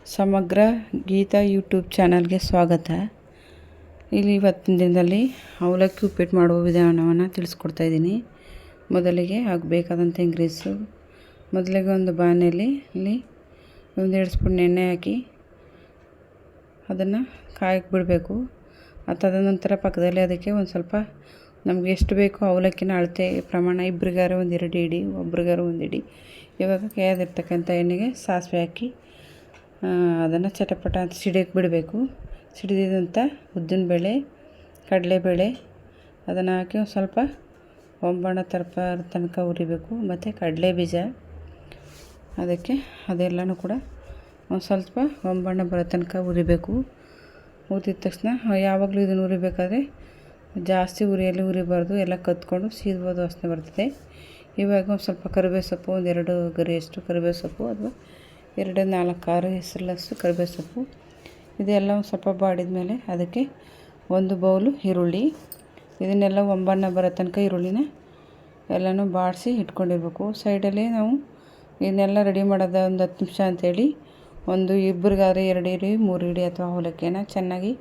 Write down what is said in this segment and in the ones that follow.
ಸಮಗ್ರ ಗೀತಾ ಯೂಟ್ಯೂಬ್ ಚಾನಲ್ಗೆ ಸ್ವಾಗತ. ಇಲ್ಲಿ ಇವತ್ತಿನ ದಿನದಲ್ಲಿ ಅವಲಕ್ಕಿ ಉಪ್ಪಿಟ್ಟು ಮಾಡುವ ವಿಧಾನವನ್ನು ತಿಳಿಸ್ಕೊಡ್ತಾಯಿದ್ದೀನಿ. ಮೊದಲಿಗೆ ಆಗಬೇಕಾದಂಥ ಇಂಗ್ರೀಡ್ಸು, ಮೊದಲಿಗೆ ಒಂದು ಬಾಣಲೆಯಲ್ಲಿ ಇಲ್ಲಿ 1-2 ಸ್ಪೂನ್ ಎಣ್ಣೆ ಹಾಕಿ ಅದನ್ನು ಕಾಯಕ್ಕೆ ಬಿಡಬೇಕು. ತದನಂತರ ಪಕ್ಕದಲ್ಲಿ ಅದಕ್ಕೆ ಒಂದು ಸ್ವಲ್ಪ ನಮಗೆ ಎಷ್ಟು ಬೇಕೋ ಅವಲಕ್ಕಿನ ಅಳತೆ ಪ್ರಮಾಣ, ಇಬ್ಬರಿಗಾರು 1-2 ಹಿಡಿ, ಒಬ್ರಿಗಾರು 1 ಹಿಡಿ. ಇವಾಗ ಕಾಯ್ದಿರ್ತಕ್ಕಂಥ ಎಣ್ಣೆಗೆ ಸಾಸಿವೆ ಹಾಕಿ ಅದನ್ನು ಚಟಪಟ ಅಂತ ಸಿಡಿಯೋಕ್ಕೆ ಬಿಡಬೇಕು. ಸಿಡಿದಂಥ ಉದ್ದಿನಬೇಳೆ, ಕಡಲೆಬೇಳೆ ಅದನ್ನು ಹಾಕಿ ಒಂದು ಸ್ವಲ್ಪ ಹೊಂಬಣ್ಣ ತನಕ ಹುರಿಬೇಕು. ಮತ್ತು ಕಡಲೆ ಬೀಜ ಅದೆಲ್ಲನೂ ಕೂಡ ಒಂದು ಸ್ವಲ್ಪ ಹೊಂಬಣ್ಣ ಬರೋ ತನಕ ಹುರಿಬೇಕು. ಹುರಿದ ತಕ್ಷಣ ಯಾವಾಗಲೂ ಇದನ್ನು ಹುರಿಬೇಕಾದ್ರೆ ಜಾಸ್ತಿ ಹುರಿಬಾರ್ದು, ಎಲ್ಲ ಕತ್ಕೊಂಡು ಸೀದ್ಬೋದು ವಾಸನೆ ಬರ್ತದೆ. ಇವಾಗ ಒಂದು ಸ್ವಲ್ಪ ಕರಿಬೇವು ಸೊಪ್ಪು, 1-2 ಗರಿಯಷ್ಟು ಕರಿಬೇವು ಸೊಪ್ಪು ಅಥವಾ 2-4-6 ಹೆಸರಷ್ಟು ಕರಿಬೇವು ಸೊಪ್ಪು, ಇದೆಲ್ಲ ಒಂದು ಸ್ವಲ್ಪ ಬಾಡಿದ ಮೇಲೆ ಅದಕ್ಕೆ 1 ಬೌಲು ಈರುಳ್ಳಿ, ಇದನ್ನೆಲ್ಲ ಹೊಂಬಣ್ಣ ಬರೋ ತನಕ ಈರುಳ್ಳಿನ ಎಲ್ಲನೂ ಬಾಡಿಸಿ ಇಟ್ಕೊಂಡಿರ್ಬೇಕು. ಸೈಡಲ್ಲಿ ನಾವು ಇದನ್ನೆಲ್ಲ ರೆಡಿ ಮಾಡೋದು ಒಂದು 10 ನಿಮಿಷ ಅಂಥೇಳಿ ಇಬ್ಬರಿಗಾದ್ರೆ 2 ಹಿಡಿ 3 ಹಿಡಿ ಅಥವಾ ಅವಲಕ್ಕಿಯನ್ನು ಚೆನ್ನಾಗಿ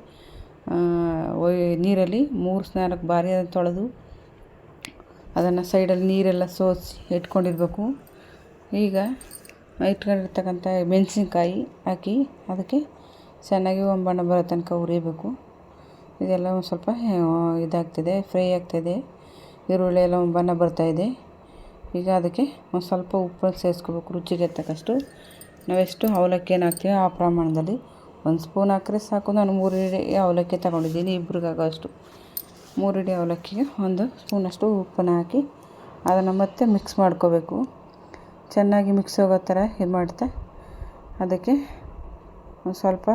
ನೀರಲ್ಲಿ 3-4 ಬಾರಿ ತೊಳೆದು ಅದನ್ನು ಸೈಡಲ್ಲಿ ನೀರೆಲ್ಲ ಸೋಸಿ ಇಟ್ಕೊಂಡಿರ್ಬೇಕು. ಈಗ ಇಟ್ಕೊಂಡಿರ್ತಕ್ಕಂಥ ಮೆಣಸಿನ್ಕಾಯಿ ಹಾಕಿ ಅದಕ್ಕೆ ಚೆನ್ನಾಗಿ ಹೊಂಬಣ್ಣ ಬರೋ ತನಕ ಹುರಿಬೇಕು. ಇದೆಲ್ಲ ಒಂದು ಸ್ವಲ್ಪ ಇದಾಗ್ತಿದೆ, ಫ್ರೈ ಆಗ್ತಾಯಿದೆ, ಈರುಳ್ಳಿ ಎಲ್ಲ ಹೊಂಬಣ್ಣ ಬರ್ತಾಯಿದೆ. ಈಗ ಅದಕ್ಕೆ ಒಂದು ಸ್ವಲ್ಪ ಉಪ್ಪನ್ನು ಸೇರಿಸ್ಕೋಬೇಕು. ರುಚಿಗೆ ತಕ್ಕಷ್ಟು ನಾವೆಷ್ಟು ಅವಲಕ್ಕಿಯನ್ನು ಹಾಕ್ತೀವಿ ಆ ಪ್ರಮಾಣದಲ್ಲಿ 1 ಸ್ಪೂನ್ ಹಾಕಿದ್ರೆ ಸಾಕು. ನಾನು 3 ಹಿಡಿ ಅವಲಕ್ಕಿ ತಗೊಂಡಿದ್ದೀನಿ, ಇಬ್ಬರಿಗಾಗೋಷ್ಟು. 3 ಹಿಡಿ ಅವಲಕ್ಕಿಗೆ 1 ಸ್ಪೂನಷ್ಟು ಉಪ್ಪನ್ನು ಹಾಕಿ ಅದನ್ನು ಮತ್ತೆ ಮಿಕ್ಸ್ ಮಾಡ್ಕೋಬೇಕು. ಚೆನ್ನಾಗಿ ಮಿಕ್ಸ್ ಹೋಗೋ ಥರ ಇದು ಮಾಡ್ತಾ ಅದಕ್ಕೆ ಒಂದು ಸ್ವಲ್ಪ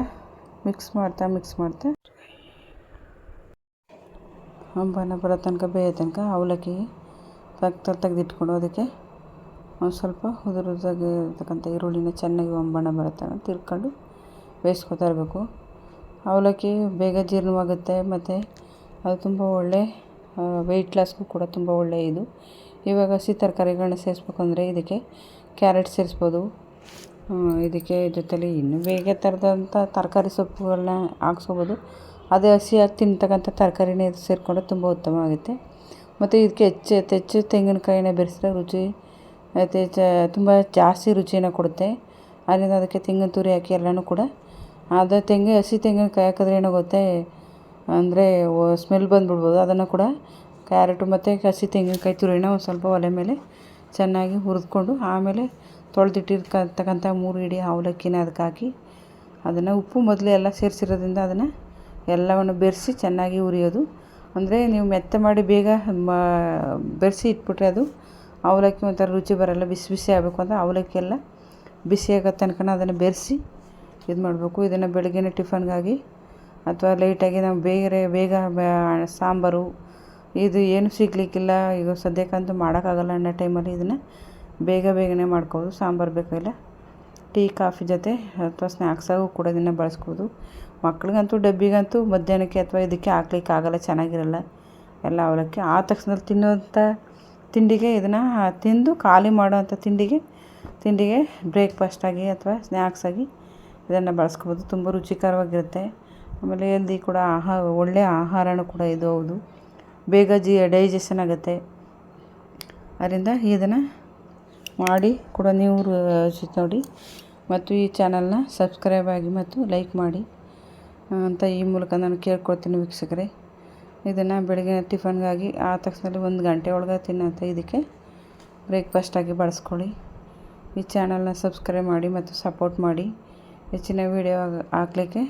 ಮಿಕ್ಸ್ ಮಾಡ್ತಾ ಹೊಂಬಣ್ಣ ಬರೋ ತನಕ ಬೇಯೋ ತನಕ ಅವಲಕ್ಕಿ ತೆಗೆದಿಟ್ಕೊಂಡು ಅದಕ್ಕೆ ಒಂದು ಸ್ವಲ್ಪ ಉದುರಿರ್ತಕ್ಕಂಥ ಈರುಳ್ಳಿನ ಚೆನ್ನಾಗಿ ಹೊಂಬಣ್ಣ ಬರೋ ತನಕ ತಿರ್ಕೊಂಡು ಬೇಯಿಸ್ಕೊತಾ ಇರಬೇಕು. ಅವಲಕ್ಕಿ ಬೇಗ ಜೀರ್ಣವಾಗುತ್ತೆ ಮತ್ತು ಅದು ತುಂಬ ಒಳ್ಳೆ ವೆಯ್ಟ್ ಲಾಸ್ಗೂ ಕೂಡ ತುಂಬ ಒಳ್ಳೆಯದು. ಇವಾಗ ಹಸಿ ತರಕಾರಿಗಳನ್ನ ಸೇರಿಸ್ಬೇಕು ಅಂದರೆ ಇದಕ್ಕೆ ಕ್ಯಾರೆಟ್ ಸೇರಿಸ್ಬೋದು. ಇದಕ್ಕೆ ಜೊತೆಲಿ ಇನ್ನೂ ಬೇಗ ಥರದಂಥ ತರಕಾರಿ ಸೊಪ್ಪುಗಳನ್ನ ಹಾಕ್ಸ್ಕೊಬೋದು. ಅದೇ ಹಸಿಯಾಗಿ ತಿಂತಕ್ಕಂಥ ತರಕಾರಿನೇ ಇದು ಸೇರಿಕೊಂಡ್ರೆ ತುಂಬ ಉತ್ತಮವಾಗುತ್ತೆ. ಮತ್ತು ಇದಕ್ಕೆ ಹೆಚ್ಚು ತೆಂಗಿನಕಾಯಿನ ಬೆರೆಸಿದ್ರೆ ರುಚಿ ತುಂಬ ಜಾಸ್ತಿ ರುಚಿನ ಕೊಡುತ್ತೆ. ಅದರಿಂದ ಅದಕ್ಕೆ ತೆಂಗಿನ ತುರಿ ಹಾಕಿ ಎಲ್ಲನೂ ಕೂಡ ಅದು ಹಸಿ ತೆಂಗಿನಕಾಯಿ ಹಾಕಿದ್ರೆ ಏನಾಗುತ್ತೆ ಅಂದರೆ ಸ್ಮೆಲ್ ಬಂದುಬಿಡ್ಬೋದು. ಅದನ್ನು ಕೂಡ ಕ್ಯಾರೆಟು ಮತ್ತು ಹಸಿ ತೆಂಗಿನಕಾಯಿ ತುರಿನ ಒಂದು ಸ್ವಲ್ಪ ಒಲೆ ಮೇಲೆ ಚೆನ್ನಾಗಿ ಹುರಿದ್ಕೊಂಡು ಆಮೇಲೆ ತೊಳೆದಿಟ್ಟಿರ್ತಕ್ಕಂಥ 3 ಹಿಡಿ ಅವಲಕ್ಕಿನ ಅದಕ್ಕೆ ಹಾಕಿ ಅದನ್ನು ಉಪ್ಪು ಮೊದಲೇ ಎಲ್ಲ ಸೇರಿಸಿರೋದ್ರಿಂದ ಅದನ್ನು ಎಲ್ಲವನ್ನು ಬೆರೆಸಿ ಚೆನ್ನಾಗಿ ಹುರಿಯೋದು. ಅಂದರೆ ನೀವು ಮೆತ್ತ ಮಾಡಿ ಬೇಗ ಬೆರೆಸಿ ಇಟ್ಬಿಟ್ರೆ ಅದು ಅವಲಕ್ಕಿ ಒಂಥರ ರುಚಿ ಬರೋಲ್ಲ. ಬಿಸಿ ಆಗಬೇಕು ಅಂದರೆ ಅವಲಕ್ಕಿ ಎಲ್ಲ ಬಿಸಿ ಆಗೋ ತನಕ ಅದನ್ನು ಬೆರೆಸಿ ಇದು ಮಾಡಬೇಕು. ಇದನ್ನು ಬೆಳಗ್ಗೆನೇ ಟಿಫನ್ಗಾಗಿ ಅಥವಾ ಲೈಟಾಗಿ ನಾವು ಬೇಗ ಸಾಂಬಾರು ಇದು ಏನು ಸಿಗಲಿಕ್ಕಿಲ್ಲ, ಈಗ ಸದ್ಯಕ್ಕಂತೂ ಮಾಡೋಕ್ಕಾಗಲ್ಲ ಅನ್ನೋ ಟೈಮಲ್ಲಿ ಇದನ್ನು ಬೇಗನೆ ಮಾಡ್ಕೋಬೋದು. ಸಾಂಬಾರು ಬೇಕಾಗಿಲ್ಲ, ಟೀ ಕಾಫಿ ಜೊತೆ ಅಥವಾ ಸ್ನ್ಯಾಕ್ಸಾಗೂ ಕೂಡ ಇದನ್ನು ಬಳಸ್ಬೋದು. ಮಕ್ಳಿಗಂತೂ ಡಬ್ಬಿಗಂತೂ ಮಧ್ಯಾಹ್ನಕ್ಕೆ ಅಥವಾ ಇದಕ್ಕೆ ಹಾಕ್ಲಿಕ್ಕಾಗಲ್ಲ, ಚೆನ್ನಾಗಿರಲ್ಲ ಎಲ್ಲ ಅವಲಕ್ಕಿ. ಆ ತಕ್ಷಣದಲ್ಲಿ ತಿನ್ನೋಂಥ ತಿಂಡಿಗೆ ಇದನ್ನು ತಿಂದು ಖಾಲಿ ಮಾಡೋವಂಥ ತಿಂಡಿಗೆ ಬ್ರೇಕ್ಫಾಸ್ಟಾಗಿ ಅಥವಾ ಸ್ನ್ಯಾಕ್ಸಾಗಿ ಇದನ್ನು ಬಳಸ್ಕೋಬೋದು. ತುಂಬ ರುಚಿಕರವಾಗಿರುತ್ತೆ. ಆಮೇಲೆ ಹೆಲ್ದಿ ಕೂಡ ಒಳ್ಳೆಯ ಆಹಾರನೂ ಕೂಡ ಇದು ಹೌದು. ಬೇಗ ಡೈಜೆಷನ್ ಆಗುತ್ತೆ. ಅದರಿಂದ ಇದನ್ನು ಮಾಡಿ ಕೂಡ ನೀವು ನೋಡಿ ಮತ್ತು ಈ ಚಾನಲ್ನ ಸಬ್ಸ್ಕ್ರೈಬ್ ಆಗಿ ಮತ್ತು ಲೈಕ್ ಮಾಡಿ ಅಂತ ಈ ಮೂಲಕ ನಾನು ಕೇಳ್ಕೊಳ್ತೀನಿ ವೀಕ್ಷಕರೇ. ಇದನ್ನು ಬೆಳಗ್ಗೆ ಟಿಫನ್ಗಾಗಿ ಆ ತಕ್ಷಣದಲ್ಲಿ 1 ಗಂಟೆ ಒಳಗೆ ತಿನ್ನೋಂಥ ಇದಕ್ಕೆ ಬ್ರೇಕ್ಫಾಸ್ಟಾಗಿ ಬಳಸ್ಕೊಳ್ಳಿ. ಈ ಚಾನಲ್ನ ಸಬ್ಸ್ಕ್ರೈಬ್ ಮಾಡಿ ಮತ್ತು ಸಪೋರ್ಟ್ ಮಾಡಿ. ಹೆಚ್ಚಿನ ವೀಡಿಯೋ ಹಾಕಲಿಕ್ಕೆ